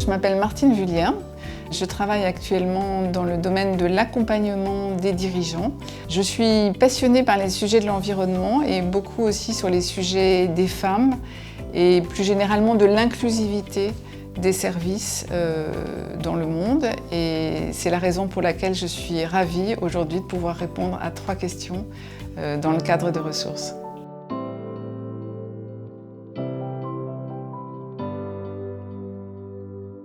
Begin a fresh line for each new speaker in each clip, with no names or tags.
Je m'appelle Martine Vullien. Je travaille actuellement dans le domaine de l'accompagnement des dirigeants. Je suis passionnée par les sujets de l'environnement et beaucoup aussi sur les sujets des femmes et plus généralement de l'inclusivité des services dans le monde. Et c'est la raison pour laquelle je suis ravie aujourd'hui de pouvoir répondre à 3 questions dans le cadre de ressources.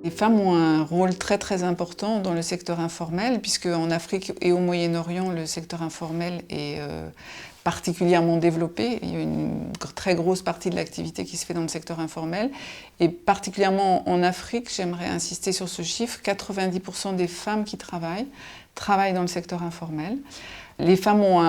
Les femmes ont un rôle très important dans le secteur informel, puisque en Afrique et au Moyen-Orient, le secteur informel est particulièrement développé. Il y a une très grosse partie de l'activité qui se fait dans le secteur informel. Et particulièrement en Afrique, j'aimerais insister sur ce chiffre, 90% des femmes qui travaillent dans le secteur informel. Les femmes ont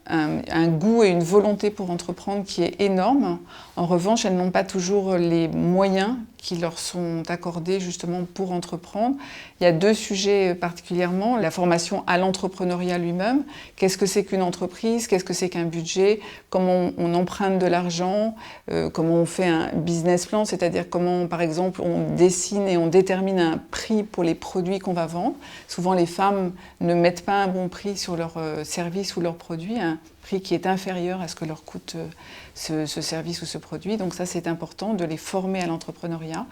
un goût et une volonté pour entreprendre qui est énorme. En revanche, elles n'ont pas toujours les moyens qui leur sont accordés justement pour entreprendre. Il y a 2 sujets particulièrement. La formation à l'entrepreneuriat lui-même. Qu'est-ce que c'est qu'une entreprise? Qu'est-ce que c'est qu'un budget? Comment on emprunte de l'argent? Comment on fait un business plan? C'est-à-dire comment, par exemple, on dessine et on détermine un prix pour les produits qu'on va vendre. Souvent, les femmes ne mettent pas un bon prix sur leurs services ou leurs produits, un prix qui est inférieur à ce que leur coûte ce service ou ce produit. Donc ça, c'est important de les former à l'entrepreneuriat.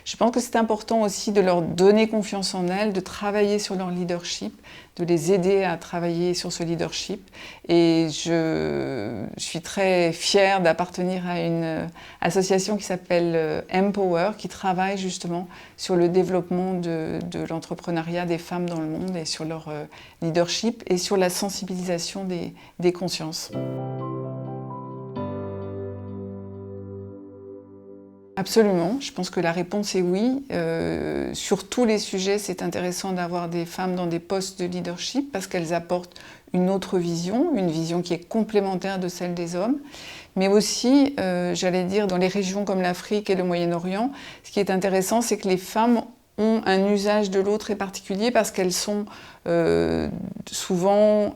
Je pense que c'est important aussi de leur donner confiance en elles, de travailler sur leur leadership, de les aider à travailler sur ce leadership. Et je suis très fière d'appartenir à une association qui s'appelle Empower, qui travaille justement sur le développement de l'entrepreneuriat des femmes dans le monde et sur leur leadership et sur la sensibilisation des consciences. Absolument, je pense que la réponse est oui. Sur tous les sujets, c'est intéressant d'avoir des femmes dans des postes de leadership parce qu'elles apportent une autre vision, une vision qui est complémentaire de celle des hommes. Mais aussi, j'allais dire, dans les régions comme l'Afrique et le Moyen-Orient, ce qui est intéressant, c'est que les femmes ont un usage de l'eau très particulier parce qu'elles sont souvent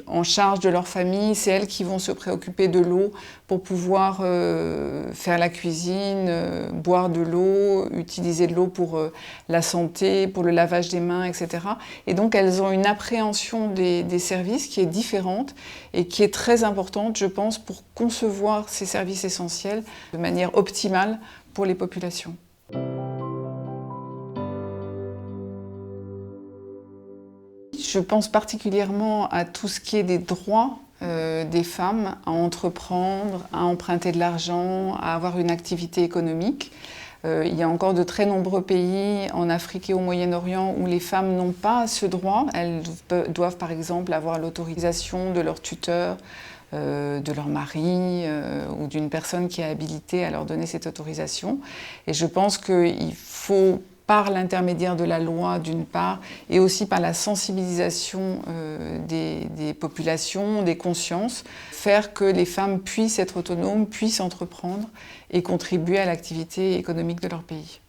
en charge de leur famille. C'est elles qui vont se préoccuper de l'eau pour pouvoir faire la cuisine, boire de l'eau, utiliser de l'eau pour la santé, pour le lavage des mains, etc. Et donc elles ont une appréhension des services qui est différente et qui est très importante, je pense, pour concevoir ces services essentiels de manière optimale pour les populations. Je pense particulièrement à tout ce qui est des droits des femmes à entreprendre, à emprunter de l'argent, à avoir une activité économique. Il y a encore de très nombreux pays en Afrique et au Moyen-Orient où les femmes n'ont pas ce droit. Elles doivent par exemple avoir l'autorisation de leur tuteur, de leur mari ou d'une personne qui est habilitée à leur donner cette autorisation. Et je pense qu'il faut, par l'intermédiaire de la loi d'une part, et aussi par la sensibilisation des populations, des consciences, faire que les femmes puissent être autonomes, puissent entreprendre et contribuer à l'activité économique de leur pays.